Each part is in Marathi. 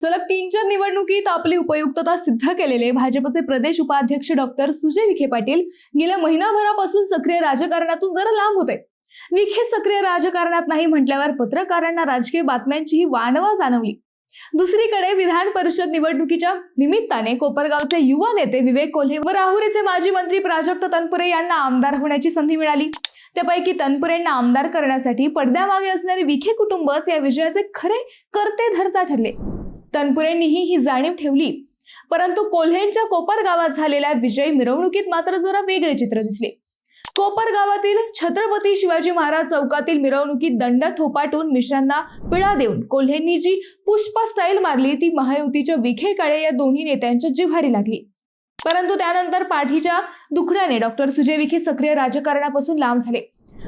सलग 3-4 निवडणुकीत आपली उपयुक्तता सिद्ध केलेले भाजपचे प्रदेश उपाध्यक्ष डॉक्टर सुजय विखे पाटील गेल्या महिनाभरापासून सक्रिय राजकारणातून जरा लांब होते। विखे सक्रिय राजकारणात नाही म्हटल्यावर पत्रकारांना राजकीय बातम्यांचीही वानवा जाणवली। दुसरीकडे विधान परिषद निवडणुकीच्या निमित्ताने कोपरगावचे युवा नेते विवेक कोल्हे व राहुरीचे माजी मंत्री प्राजक्त तनपुरे यांना आमदार होण्याची संधी मिळाली। त्यापैकी तनपुरेंना आमदार करण्यासाठी पडद्यामागे असणारे विखे कुटुंबच या विजयाचे खरे कर्ते धर्ता ठरले। तनपुरेंनीही ही जाणीव ठेवली, परंतु कोल्हेंच्या कोपर गावात झालेल्या विजय मिरवणुकीत मात्र जरा वेगळे चित्र दिसले। कोपर गावातील छत्रपती शिवाजी महाराज चौकातील मिरवणुकीत दंड थोपाटून मिश्रांना पिळा देऊन कोल्हेंनी जी पुष्पा स्टाईल मारली ती महायुतीच्या विखे काळे या दोन्ही नेत्यांच्या जिव्हारी लागली। परंतु त्यानंतर पाठीच्या दुखण्याने डॉक्टर सुजय विखे सक्रिय राजकारणापासून लांब झाले।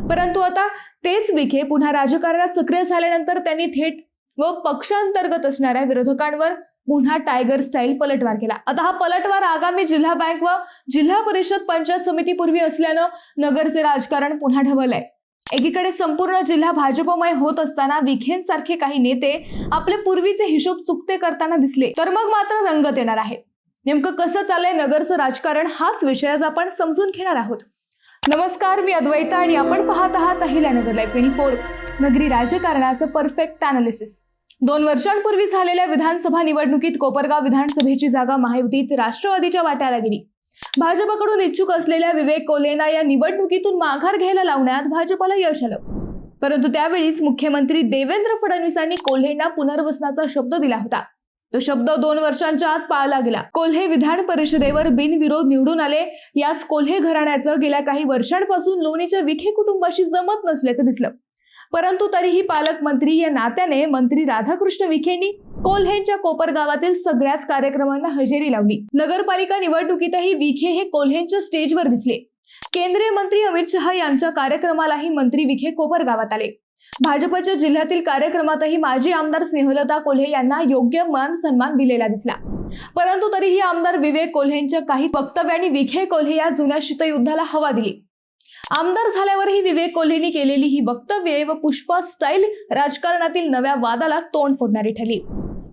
परंतु आता तेच विखे पुन्हा राजकारणात सक्रिय झाल्यानंतर त्यांनी थेट व पक्षांतर्गत असणाऱ्या विरोधकांवर पुन्हा टायगर स्टाईल पलटवार केला। आता हा पलटवार आगामी जिल्हा बँक व जिल्हा परिषद पंचायत समितीपूर्वी असल्यानं नगरचे राजकारण पुन्हा ढवळलंय। एकीकडे संपूर्ण जिल्हा भाजपमय होत असताना विखेंसारखे काही नेते आपले पूर्वीचे हिशोब चुकते करताना दिसले तर मग मात्र रंगत येणार आहे। नेमकं कसं चाललंय नगरचं राजकारण हाच विषय आज आपण समजून घेणार आहोत। नमस्कार, मी अद्वैता आणि आपण पाहत आहात अहिल्या नगर लाईव्ह 24 नगरी राजकारणाचं परफेक्ट अनालिसिस। 2 वर्षांपूर्वी झालेल्या विधानसभा निवडणुकीत कोपरगाव विधानसभेची जागा महायुतीत राष्ट्रवादीच्या वाट्याला गेली। भाजपकडून इच्छुक असलेल्या विवेक कोल्हेंना या निवडणुकीतून माघार घ्यायला लावण्यात भाजपला यश आलं। परंतु त्यावेळीच मुख्यमंत्री देवेंद्र फडणवीसांनी कोल्हेंना पुनर्वसनाचा शब्द दिला होता। तो शब्द 2 वर्षांच्या आत पाळला गेला। कोल्हे विधान परिषदेवर बिनविरोध निवडून आले। याच कोल्हे घराण्याचं गेल्या काही वर्षांपासून लोणीच्या विखे कुटुंबाशी जमत नसल्याचं दिसलं। परंतु तरीही पालकमंत्री या नात्याने मंत्री राधाकृष्ण विखेंनी कोल्हेंच्या कोपर गावातील सगळ्याच कार्यक्रमांना हजेरी लावली। नगरपालिका निवडणुकीतही विखे हे कोल्हेंच्या स्टेजवर दिसले। केंद्रीय मंत्री अमित शहा यांच्या कार्यक्रमालाही मंत्री विखे कोपर गावात आले। भाजपच्या जिल्ह्यातील कार्यक्रमातही माजी आमदार स्नेहलता कोल्हे यांना योग्य मान सन्मान दिलेला दिसला। परंतु तरीही आमदार विवेक कोल्हेंच्या काही वक्तव्यांनी विखे कोल्हे या जुन्या शीतयुद्धाला हवा दिली। आमदार झाल्यावरही विवेक कोल्हेंनी केलेली ही वक्तव्ये व पुष्पा स्टाईल राजकारणातील नव्या वादाला तोंड फोडणारी ठरली।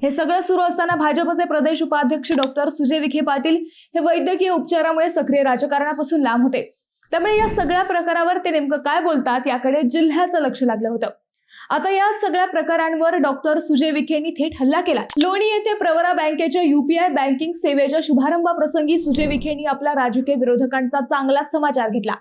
हे सगळं सुरू असताना भाजपचे प्रदेश उपाध्यक्ष डॉक्टर सुजय विखे पाटील हे वैद्यकीय उपचारामुळे सक्रिय राजकारणापासून लांब होते। त्यामुळे या सगळ्या प्रकारावर ते नेमकं काय बोलतात याकडे जिल्ह्याचं लक्ष लागलं होतं। आता या सगळ्या प्रकारांवर डॉक्टर सुजय विखेंनी थेट हल्ला केला। लोणी येथे प्रवरा बँकेच्या UPI बँकिंग सेवेच्या शुभारंभाप्रसंगी सुजय विखेंनी आपल्या राजकीय विरोधकांचा चांगलाच समाचार घेतला।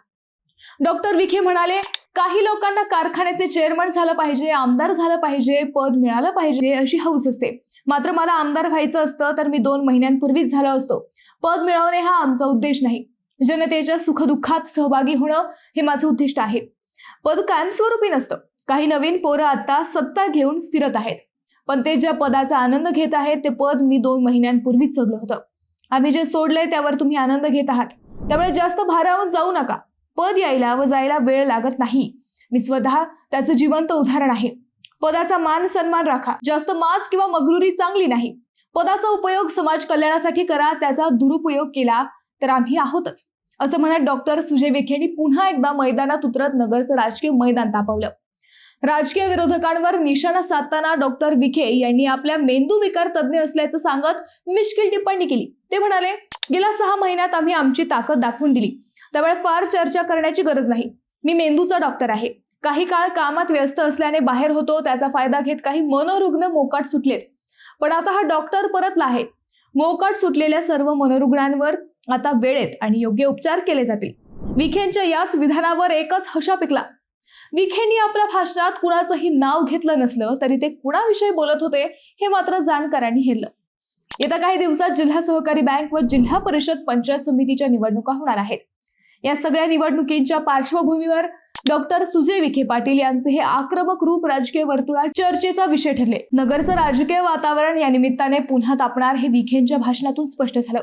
डॉक्टर विखे म्हणाले, काही लोकांना कारखान्याचे चेअरमन झालं पाहिजे, आमदार झालं पाहिजे, पद मिळालं पाहिजे अशी हौस असते। मात्र मला आमदार व्हायचं असतं तर मी 2 महिन्यांपूर्वीच झालो असतो। पद मिळवणे हा आमचा उद्देश नाही, जनतेच्या सुखदुःखात सहभागी होणं हे माझं उद्दिष्ट आहे। पद कायमस्वरूपी नसतं। काही नवीन पोरं आता सत्ता घेऊन फिरत आहेत, पण ते ज्या पदाचा आनंद घेत आहेत ते पद मी 2 महिन्यांपूर्वीच सोडलं होतं। आम्ही जे सोडलंय त्यावर तुम्ही आनंद घेत आहात, त्यामुळे जास्त भारावून जाऊ नका। पद यायला व जायला वेळ लागत नाही। मी स्वतः त्याचं जिवंत उदाहरण आहे। पदाचा मान सन्मान राखा, जास्त माज किंवा मगरुरी चांगली नाही। पदाचा उपयोग समाज कल्याणासाठी करा, त्याचा दुरुपयोग केला तर आम्ही आहोतच, असं म्हणत डॉक्टर सुजय विखेंनी पुन्हा एकदा मैदानात उतरत नगरचं राजकीय मैदान तापवलं। राजकीय विरोधकांवर निशाणा साधताना डॉक्टर विखे यांनी आपल्या मेंदू विकार तज्ज्ञ असल्याचं सांगत मिश्किल टिप्पणी केली। ते म्हणाले, गेल्या 6 महिन्यात आम्ही आमची ताकद दाखवून दिली, त्यामुळे फार चर्चा करण्याची गरज नाही। मी मेंदूचा डॉक्टर आहे। काही काळ कामात व्यस्त असल्याने बाहेर होतो, त्याचा फायदा घेत काही मनोरुग्ण मोकाट सुटलेत, पण आता हा डॉक्टर परतला आहे। मोकाट सुटलेल्या सर्व मनोरुग्णांवर आता वेळेत आणि योग्य उपचार केले जातील। विखेंच्या याच विधानावर एकच हशा पिकला। विखेंनी आपल्या भाषणात कुणाचंही नाव घेतलं नसलं तरी ते कुणाविषयी बोलत होते हे मात्र जाणकारांनी हेरलं। येत्या काही दिवसात जिल्हा सहकारी बँक व जिल्हा परिषद पंचायत समितीच्या निवडणुका होणार आहेत। या सगळ्या निवडणुकींच्या पार्श्वभूमीवर डॉक्टर सुजय विखे पाटील यांचे हे आक्रमक रूप राजकीय वर्तुळात चर्चेचा विषय ठरले। नगरचं राजकीय वातावरण या निमित्ताने पुन्हा तापणार हे विखेंच्या भाषणातून स्पष्ट झालं।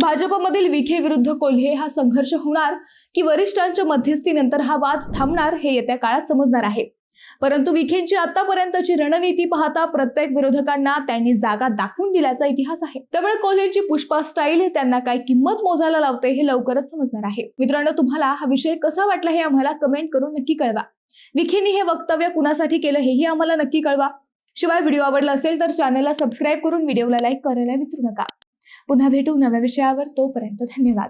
भाजपमधील विखे विरुद्ध कोल्हे हा संघर्ष होणार की वरिष्ठांच्या मध्यस्थीनंतर हा वाद थांबणार हे येत्या काळात समजणार आहे। परंतु विखेंची आतापर्यंतची रणनीती पाहता प्रत्येक विरोधकांना त्यांनी जागा दाखवून दिल्याचा इतिहास आहे। त्यामुळे कोल्हेंची पुष्पा स्टाईल त्यांना काय किंमत मोजायला लावते हे लवकरच समजणार आहे। मित्रांनो, तुम्हाला हा विषय कसा वाटला हे आम्हाला कमेंट करून नक्की कळवा। विखेंनी हे वक्तव्य कुणासाठी केलं हेही आम्हाला नक्की कळवा। शिवाय व्हिडिओ आवडला असेल तर चॅनलला सबस्क्राईब करून व्हिडिओला लाईक करायला विसरू नका. पुन्हा भेटू नव्या विषयावर. तोपर्यंत धन्यवाद.